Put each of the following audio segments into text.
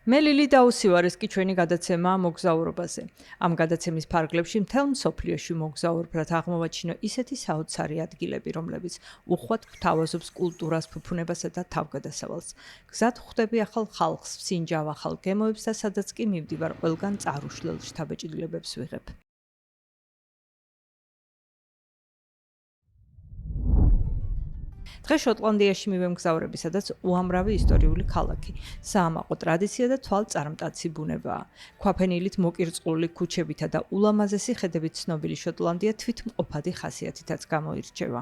მე ლილი დაუსივარეს კი ჩვენი გადაცემა მოგზაურობაზე. ამ გადაცემის ფარგლებში მთელ მსოფლიოში მოგზაურბრად აღმოვაჩინო ისეთი საოცარი ადგილები, რომლებიც უხვად გვთავაზობს კულტურას, ფუფუნებასა და თავგადასავალს. გზად ხვდები ახალ ხალხს, სინჯავ ახალ გემოებს და სადაც კი მივდივარ, ყველგან წარუშლელ შთაბეჭდილებებს ვიღებ. დღეს შოტლანდიაში მივემგზავრები, სადაც უამრავი ისტორიული ქალაქი, საამაყო ტრადიცია და თვალწარმტაცი ბუნებაა. ქვაფენილით მოკირწყლული ქუჩებითა და ულამაზესი ხედებით ცნობილი შოტლანდია თვითმყოფადი ხასიათითაც გამოირჩევა.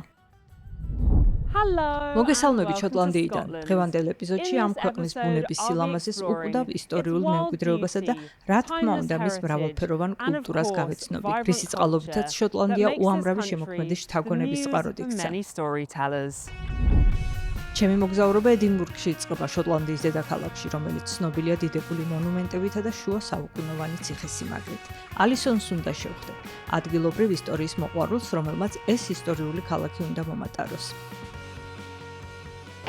მოგესალმებით შოტლანდიიდან. დღევანდელ ეპიზოდში ამ ქვეყნის ბუნების სილამაზეს უკვდავ ისტორიულ მემკვიდრეობასა და რა თქმა უნდა მის მრავალფეროვან კულტურას გავეცნობი, რისი წყალობითაც შოტლანდია უამრავი შემოქმედის შთაგონების წყაროდ იქცა. ჩემი მოგზაურობა ედინბურგში იწყება, შოტლანდიის დედაქალაქში, რომელიც ცნობილია დიდებული მონუმენტებითა და შუა საუკუნოვანი ციხესიმაგრით. ალისონს უნდა შევხვდე, ადგილობრივ ისტორიის მოყვარულს, რომელმაც ეს ისტორიული ქალაქი უნდა მომატაროს.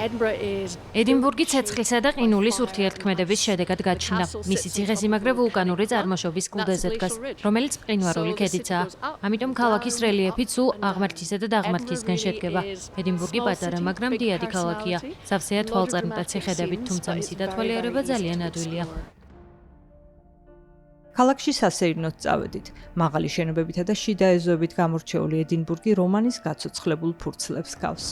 ედინბურგი ცეცხლისა და ყინულის ურთიერთქმედების შედეგად გაჩნდა. მისი ციხესიმაგრე ვულკანური წარმოშობის კლდეზე დგას, რომელიც მყინვარული ქედიცაა. ამიტომ ქალაქის რელიეფი სულ აღმართისა და დაღმართისგან შედგება. ედინბურგი პატარა, მაგრამ დიდი ქალაქია. სავსეა თვალწარმტაცი ხედებით, თუმცა მისი დათვალიერება ძალიან ადვილია. ქალაქში სასეირნოდ წავედით. მაღალი შენობებითა და შიდა ეზოებით გამორჩეული ედინბურგი რომანის გაცოცხლებულ ფურცლებს გავს.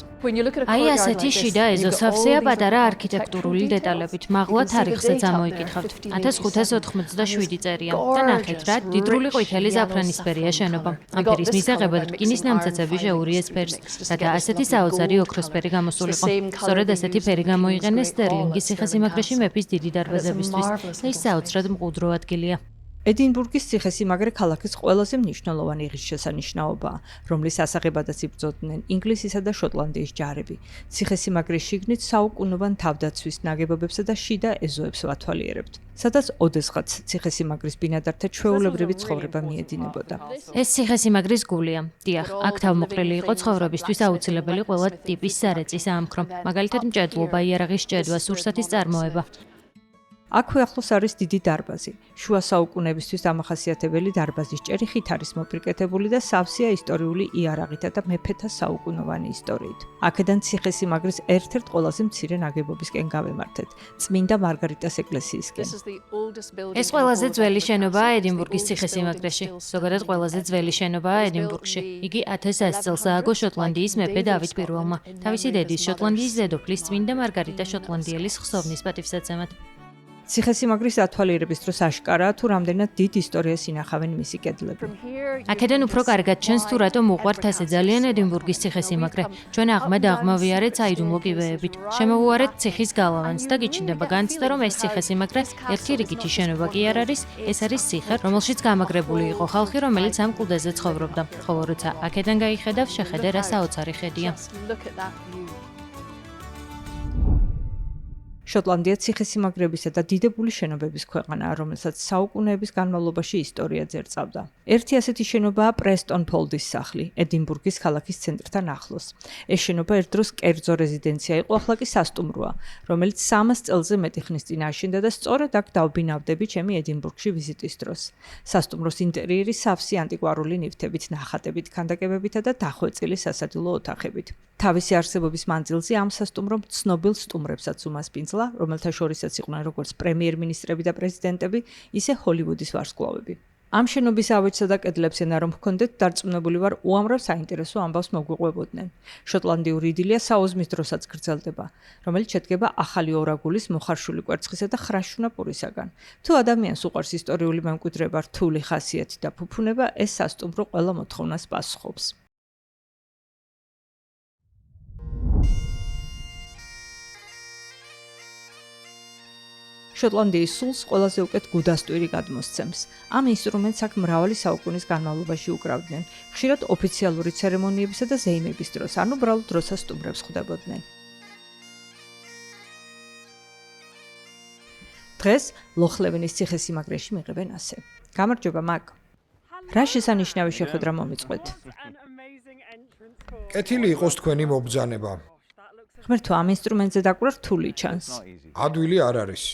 აი ასეთი შიდა ეზო სავსეა პატარა არქიტექტურული დეტალებით. მაღლა თარიღსაც ამოიკითხავთ. 1587 წერია. და ნახეთ რა, დიდრული ყვითელი ზაფრანისფერია შენობა. ამ ფერის მისაღებად რკინის ნამცეცები შეურიეს ფერს, რათა ასეთი საოცარი ოქროსფერი გამოსულიყო. სწორედ ასეთი ფერი გამოიყენეს სტერლინგის ციხესიმაგრეში მეფის დიდი დარბაზებისთვის. ეს საოცრად მყუდრო ადგილია. ედინბურგის ციხესიმაგრე ქალაქის ყველაზე მნიშვნელოვანი ღირსშესანიშნაობაა, რომლის ასაღებადაც იბრძოდნენ ინგლისისა და შოტლანდიის ჯარები. ციხესიმაგრის შიგნით საუკუნოვან თავდაცვის ნაგებობებსა და შიდა ეზოებს ვათვალიერებთ, სადაც ოდესღაც ციხესიმაგრის ბინადართა ჩვეულებრივი ცხოვრება მიედინებოდა. ეს ციხესიმაგრის გულია. დიახ, აქ თავმოყრილი იყო ცხოვრებისთვის აუცილებელი ყველა ტიპის სარეწის აამქრო, მაგალითად მჭედლობა, იარაღის ჭედვა, სურსათის წარმოება. აქვე ახლოს არის დიდი დარბაზი. შუა საუკუნეებისთვის დამახასიათებელი დარბაზის ჭერი ხით არის მოპირკეთებული და სავსეა ისტორიული იარაღითა და მეფეთა საუკუნოვანი ისტორიით. აქედან ციხესიმაგრის ერთ-ერთ ყველაზე მცირე ნაგებობისკენ გავემართეთ, წმინდა მარგარიტას ეკლესიისკენ. ეს ყველაზე ძველი შენობაა ედინბურგის ციხესიმაგრეში. ზოგადად ყველაზე ძველი შენობაა ედინბურგში. იგი 1100 წელს ააგო შოტლანდიის მეფე დავით პირველმა, თავისი დედის შოტლანდიის დედოფლის წმინდა მარგარიტა შოტლანდიელის ხსოვნის პატივსაცემად. ციხესიმაგრის დათვალიერების დროს აშკარაა, თუ რამდენად დიდ ისტორიას ინახავენ მისი კედლები. აქედან უფრო კარგად ჩანს, თუ რატომ უყვართ ასე ძალიან ედინბურგის ციხესიმაგრე. ჩვენ აღმად აღმავიარეთ საიდუმლო კიბეებით. შემოვუარეთ ციხის გალავანს და გიჩნდება განცდა, რომ ეს ციხესიმაგრე ერთი რიგითი შენობა კი არ არის, ეს არის ციხე, რომელშიც გამაგრებული იყო ხალხი, რომელიც ამ კლდეზე ცხოვრობდა. ხოლო როცა აქედან გაიხედავ, შეხედე რა საოცარი ხედია. შოტლანდია ციხესიმაგრებისა და დიდებული შენობების ქვეყანაა, რომელსაც საუკუნეების განმავლობაში ისტორია ძერწავდა. ერთი ასეთი შენობაა პრესტონ ფოლდის სახლი, ედინბურგის ქალაქის ცენტრთან ახლოს. ეს შენობა ერთდროს კერძო რეზიდენცია იყო, ახლა კი სასტუმროა, რომელიც 300 წელზე მეტი ხნის წინ აშენდა და სწორედ აქ დავბინავდები ჩემი ედინბურგში ვიზიტის დროს. სასტუმროს ინტერიერი სავსე ანტიკვარული ნივთებით, ნახატებით, ქანდაკებებითა და დახვეწილი სასადილო ოთახებით. თავისი არსებობის მანძილზე ამ სასტუმრომ ცნობილ სტუმრებსაც უმასპინძლა, რომელთა შორისაც იყვნენ როგორც პრემიერ-მინისტრები და პრეზიდენტები, ისე ჰოლივუდის ვარსკვლავები. ამ შენობის ავეჯსა და კედლებს ენა რომ ჰქონდეთ, დარწმუნებული ვარ, უამრავ საინტერესო ამბავს მოგვიყვებოდნენ. შოტლანდიური იდილია საუზმის დროსაც გრძელდება, რომელიც შედგება ახალი ორაგულის, მოხარშული კვერცხისა და ხრაშუნა პურისაგან. თუ ადამიანს უყვარს ისტორიული მემკვიდრეობა, რთული ხასიათი და ფუფუნება, ეს სასტუმრო ყველა მოთხოვნას პასუხობს. შოტლანდიის სულს ყველაზე უკეთ გუდასტვირი გადმოსცემს. ამ ინსტრუმენტს აქ მრავალი საუკუნის განმავლობაში უკრავდნენ, ხშირად ოფიციალური ცერემონიებისა და ზეიმების დროს, ანუ ბრალ დროსაც სტუმრებს ხვდებოდნენ. დღეს ლოხლევენის ციხესიმაგრეში მიღებენ ასე. გამარჯობა, მაგ. რა შესანიშნავი შეხვედრა მომიწყვეთ? კეთილი იყოს თქვენი მობრძანება. ღმერთო, ამ ინსტრუმენტზე დაკვრა რთული ჩანს. ადვილი არ არის.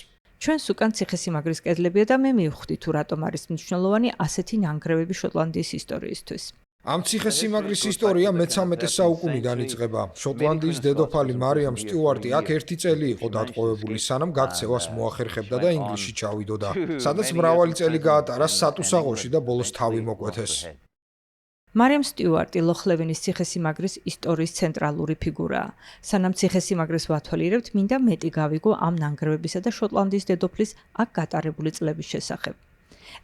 ჩვენს უკან ციხესიმაგრის კედლებია და მე მივხვდი თუ რატომ არის მნიშვნელოვანი ასეთი ნანგრევები შოტლანდიის ისტორიისთვის. Ამ ციხესიმაგრის ისტორია მე-13 საუკუნიდან იწყება. შოტლანდიის დედოფალი მარიამ სტიუარტი აქ 1 წელი იყო დატყვევებული, სანამ გაქცევას მოახერხებდა და ინგლისში ჩავიდოდა, სადაც მრავალი წელი გაატარა სატუსაღოში და ბოლოს თავი მოკვეთეს. მარიამ სტიუარტი ლოხლევენის ციხესიმაგრის ისტორიის ცენტრალური ფიგურაა. სანამ ციხესიმაგრეს ვათვალიერებთ, მინდა მეტი გავიგო ამ ნანგრევებისა და შოტლანდიის დედოფლის აქ გატარებული წლების შესახებ.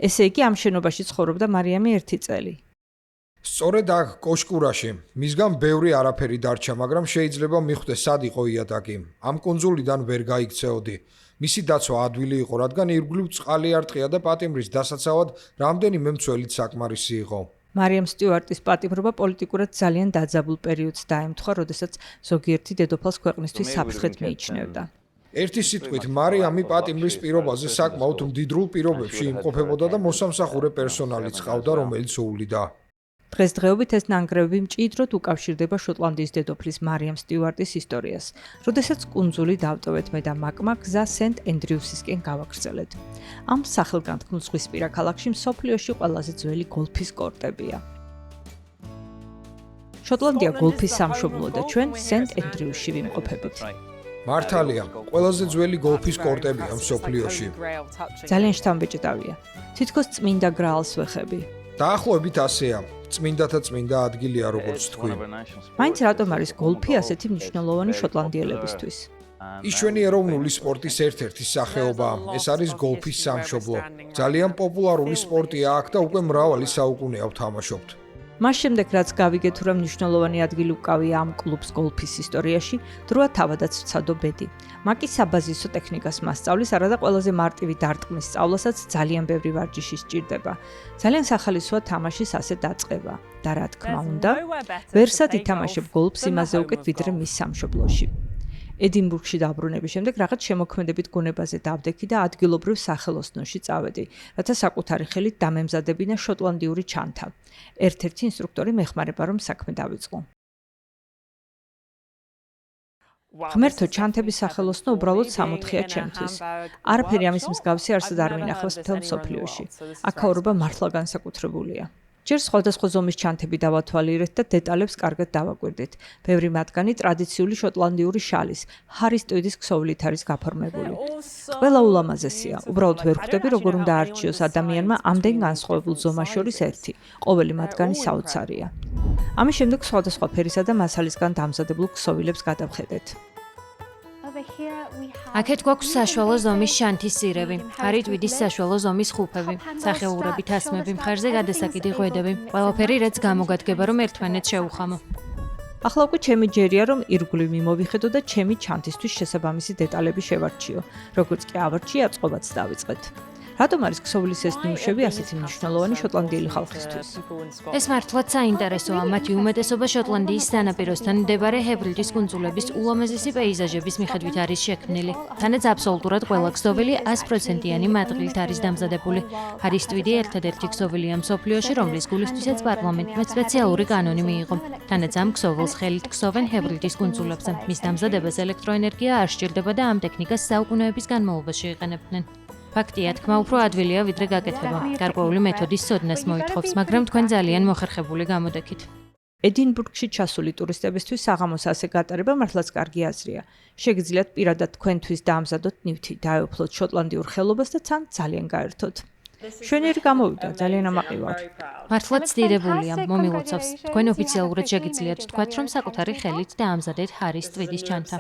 ესე იგი, ამ შენობაში ცხოვრობდა მარიამი 1 წელი. სწორედ აქ კოშკურაში მისგან ბევრი არაფერი დარჩა, მაგრამ შეიძლება მიხვდეს სად იყო იატაკი. ამ კუნძულიდან ვერ გაიქცეოდი. მისი დაცვა ადვილი იყო, რადგან ირგვლივ წყალი არტყია და პატიმრის დასაცავად რამდენიმე მცველით საკმარისი იყო. მარიამ სტიუარტის პატიმრობა პოლიტიკურად ძალიან დაძაბულ პერიოდს დაემთხვა, როდესაც ზოგიერთი დედოფალს ქვეყნისთვის საფრთხედ მიიჩნევდა. ერთი სიტყვით, მარიამი პატიმრის პირობაზე საკმაოდ მდიდრულ პირობებში იმყოფებოდა და მოსამსახურე პერსონალიც ჰყავდა, რომელიც უვლიდა. დღესდღეობით ეს ნანგრევები მჭიდროდ უკავშირდება შოტლანდიის დედოფლის მარიამ სტიუარტის ისტორიას, როდესაც კუნძული დავტოვეთ მე და მაკმა გზა სენტ ენდრიუსისკენ გავაგრძელეთ. ამ სახელგანთქმულ ზღვისპირა ქალაქში მსოფლიოში ყველაზე ძველი გოლფის კორტებია. შოტლანდია გოლფის სამშობლოა და ჩვენ სენტ ენდრიუსში ვიმყოფებით. მართალია, ყველაზე ძველი გოლფის კორტებია მსოფლიოში. ძალიან შთამბეჭდავია. თითქოს წმინდა გრაალს ვეხები. დაახლოებით ასეა. წმინდათა წმინდა ადგილია, როგორც თქვი. მაინც რატომ არის გოლფი ასეთი მნიშვნელოვანი შოტლანდიელებისთვის? ის ჩვენი ეროვნული სპორტის ერთ-ერთი სახეობაა. ეს არის გოლფის სამშობლო. ძალიან პოპულარული სპორტია აქ და უკვე მრავალი საუკუნეა ვთამაშობთ. მას შემდეგ, რაც გავიგე თუ რა მნიშვნელოვანი ადგილი უკავია ამ კლუბს გოლფის ისტორიაში, დროა თავადაც ვცადო ბედი. მაკი საბაზისო ტექნიკას მასწავლის, არადა ყველაზე მარტივი დარტყმის სწავლასაც ძალიან ბევრი ვარჯიში სჭირდება. ძალიან სახალისოა თამაშის ასე დაწყება და რა თქმა უნდა, ვერსად ითამაშებ გოლფს იმაზე უკეთ, ვიდრე მის სამშობლოში. ედინბურგში დაბრუნების შემდეგ რაღაც შემოქმედებით გონებაზე დავდექი და ადგილობრივ სახელოსნოში წავედი, რათა საკუთარი ხელით დამემზადებინა შოტლანდიური ჩანთა. ერთ-ერთი ინსტრუქტორი მეხმარება, რომ საქმე დავიწყო. ღმერთო, ჩანთების სახელოსნო უბრალოდ სამოთხეა ჩემთვის. არაფერი ამის მსგავსი არსად არ მინახავს მთელ მსოფლიოში. აქაურობა მართლა განსაკუთრებულია. ჯერ სხვადასხვა ზომის ჩანთები დავათვალიერეთ და დეტალებს კარგად დავაკვირდით. ბევრი მათგანი ტრადიციული შოტლანდიური შალის, ჰარის ტვიდის ქსოვილით არის გაფორმებული. ყველა ულამაზესია. უბრალოდ ვერ ხვდები, როგორ უნდა არჩიოს ადამიანმა ამდენ განსხვავებულ ზომას შორის ერთი. ყოველი მათგანი საოცარია. ამის შემდეგ სხვადასხვა ფერისა და მასალისგან დამზადებულ ქსოვილებს გადავხედეთ. აქეთ გვაქვს საშუალო ზომის შანთის სირევი, ჰარი ტვიდის საშუალო ზომის ხუფები, სახეურები, თასმები, მხარზე გადასაკიდი ღვედები, ყველაფერი რაც გამოგადგება, რომ ერთმანეთს შეუხამო. ახლა უკვე ჩემი ჯერია, რომ ირგვლივ მიმოვიხედო და ჩემი ჩანთისთვის შესაბამისი დეტალები შევარჩიო, როგორც კი ავარჩია, წყობაც დავიწყეთ. რატომ არის ქსოვილის ეს ნიმუშები ასეთი მნიშვნელოვანი შოტლანდიელი ხალხისთვის? ეს მართლაც საინტერესოა, მათი უმეტესობა შოტლანდიის სანაპიროსთან მდებარე ჰებრიდის კუნძულების ულამაზესი პეიზაჟების მიხედვით არის შექმნილი. თანაც აბსოლუტურად ყველა ქსოვილი 100%-იანი მატყლით არის დამზადებული. ჰარის ტვიდი ერთადერთი ქსოვილია მსოფლიოში, რომლის გულისთვისაც პარლამენტმა სპეციალური კანონი მიიღო. თანაც ამ ქსოვილს ხელით ქსოვენ ჰებრიდის კუნძულებზე. მის დამზადებას ელექტროენერგია არ სჭირდება და ამ ტექნიკას საუკუნეების განმავლობაში იყენებდნენ. ფაქტია, თქმა უფრო ადვილია, ვიდრე გაკეთება. გარკვეული მეთოდის ცოდნას მოითხოვს, მაგრამ თქვენ ძალიან მოხერხებული გამოდექით. ედინბურგში ჩასული ტურისტებისთვის საღამოს ასე გატარება მართლაც კარგი აზრია. შეგიძლიათ პირადად თქვენთვის დაამზადოთ ნივთი, დაეუფლოთ შოტლანდიურ ხელობას და თან ძალიან გაერთოთ. შვენიერი გამოვიდა, ძალიან ამაყი ვარ. მართლაც დიდებულია, მომილოცავს. თქვენ ოფიციალურად შეგიძლიათ თქვათ, რომ საკუთარი ხელით დაამზადეთ ჰარის ტვიდის ჩანთა.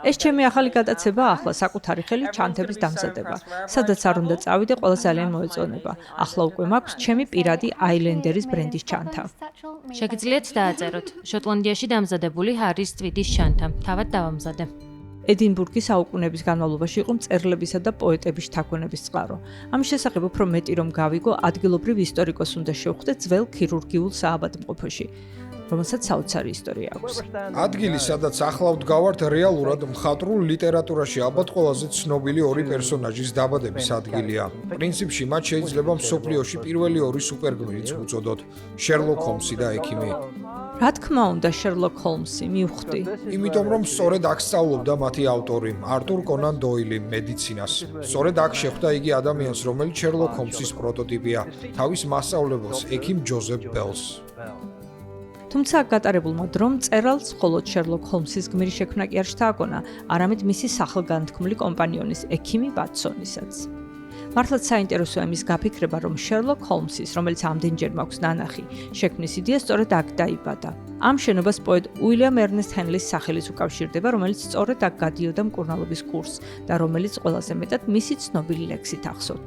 ეს ჩემი ახალი გადაცება ახლა საკუთარი ხელით ჩანთების დამზადება. სადაც არ უნდა წავიდე, ყველა ძალიან მოეწონება. ახლა უკვე მაქვს ჩემი პირადი აილენდერის ბრენდის ჩანთა. შეგიძლიათ დააწეროთ შოტლანდიაში დამზადებული ჰარის ტვიდის ჩანთა. თავად დავამზადე. ედინბურგი საუკუნეების განმავლობაში იყო მწერლებისა და პოეტების შთაგონების წყარო. ამის შესახებ უფრო მეტი რომ გავიგო, ადგილობრივ ისტორიკოს უნდა შევხვდე ძველ ქირურგიულ სააბატმყოფოში, რომელსაც საოცარი ისტორია აქვს. ადგილი, სადაც ახლა ვდგავართ, რეალურად მხატვრულ ლიტერატურაში ალბათ ყველაზე ცნობილი ორი პერსონაჟის დაბადების ადგილია. პრინციპში მათ შეიძლება მსოფლიოში პირველი ორი სუპერგმირიც უწოდოთ: შერლოკ ჰომსი და ექიმი. რა თქმა უნდა, Sherlock Holmes-ი მივხვდი. იმიტომ რომ სწორედ აქ სწავლობდა მათი ავტორი, არტურ კონან დოილი მედიცინას. სწორედ აქ შეხვდა იგი ადამიანს, რომელიც Sherlock Holmes-ის პროტოტიპია, თავის მასწავლებელს, ექიმ ჯოზეფ ბელს. თუმცა გატარებულმა დრომ წერალს მხოლოდ Sherlock Holmes-ის გმირი შექმნა კი არ შთააგონა, არამედ მისი სახელგანთქმული კომპანიონის, ექიმი ვატსონისაც. მართლაც საინტერესოა მის გაფიქრება, რომ Sherlock Holmes-ის, რომელიც ამდენჯერ მაქვს ნანახი, შექმნის იდეა სწორედ აქ დაიბადა. ამ შენობას პოეტ უილიამ ერნესტ ჰენლის სახელიც უკავშირდება, რომელიც სწორედ აქ გადიოდა მკურნალობის კურსს და რომელიც ყველაზე მეტად მისი ცნობილი ლექსით ახსოვთ.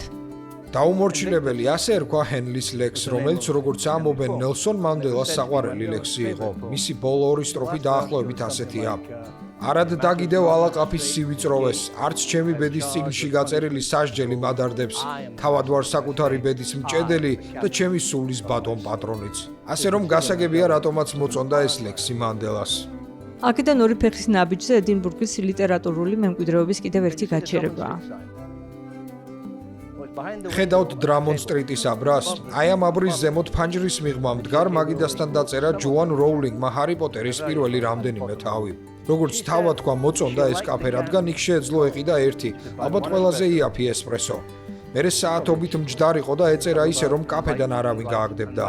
დაუმორჩილებელი ასე ერქვა ჰენლის ლექს, რომელიც როგორც ამობენ ნელსონ მანდელას საყვარელი ლექსი იყო. მისი ბოლო ორი სტროფი დაახლოებით ასეთია: არად დაგიდევ ალაყაფის სივიწროვეს, არც ჩემი ბედის წიგნში გაწერილი სასჯელი მადარდებს, თავად ვარ საკუთარი ბედის მჭედელი და ჩემი სულის ბატონ პატრონიც. ასე რომ გასაგებია რატომაც მოწონდა ეს ლექსი მანდელას. აქედან ორი ფეხის ნაბიჯზე ედინბურგის ლიტერატურული მემკვიდრეობის კიდევ ერთი გაჩერებაა. ხედავთ დრამონდ სტრიტის აბრას? აი ამ აბრის ზემოთ ფანჯრის მიღმა მდგარ მაგიდასთან დაწერა ჯოან როულინგმა ჰარი პოტერის პირველი რამდენიმე თავი. როგორც თავად თქვა, მოწონდა ეს კაფე, რადგან იქ შეეძლო ეყიდა ერთი, ალბათ ყველაზე იაფი ესპრესო. მერე საათობით მჯდარიყო და ეწერა ისე, რომ კაფედან არავინ გააგდებდა.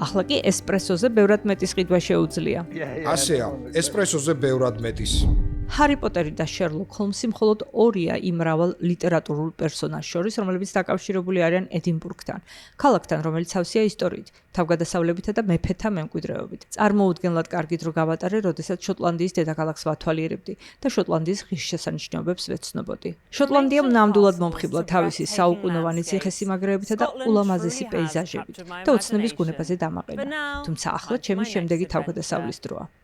ახლა კი ესპრესოზე ბევრად მეტის ყიდვა შეუძლია. ასეა, ესპრესოზე ბევრად მეტის. ჰარი პოტერი და Sherlock Holmes-ი მხოლოდ ორია იმ მრავალ ლიტერატურულ პერსონაჟს შორის, რომლებიც დაკავშირებული არიან ედინბურგთან, ქალაქთან, რომელიც თავსია ისტორიით, თავგადასავლებითა და მეფეთა მემკვიდრეობით. წარმოუდგენლად კარგი დრო გავატარე, როდესაც შოტლანდიის დედაქალაქს ვათვალიერებდი და შოტლანდიის ღირსშესანიშნაობებს ვეცნობოდი. შოტლანდია ნამდვილად მომხიბლა თავისი საუკუნოვანი ციხესიმაგრეებითა და ულამაზესი პეიზაჟებით და ოცნების გუნებაზე დამაყენა. თუმცა ახლა ჩემი შემდეგი თავგადასავლის დროა.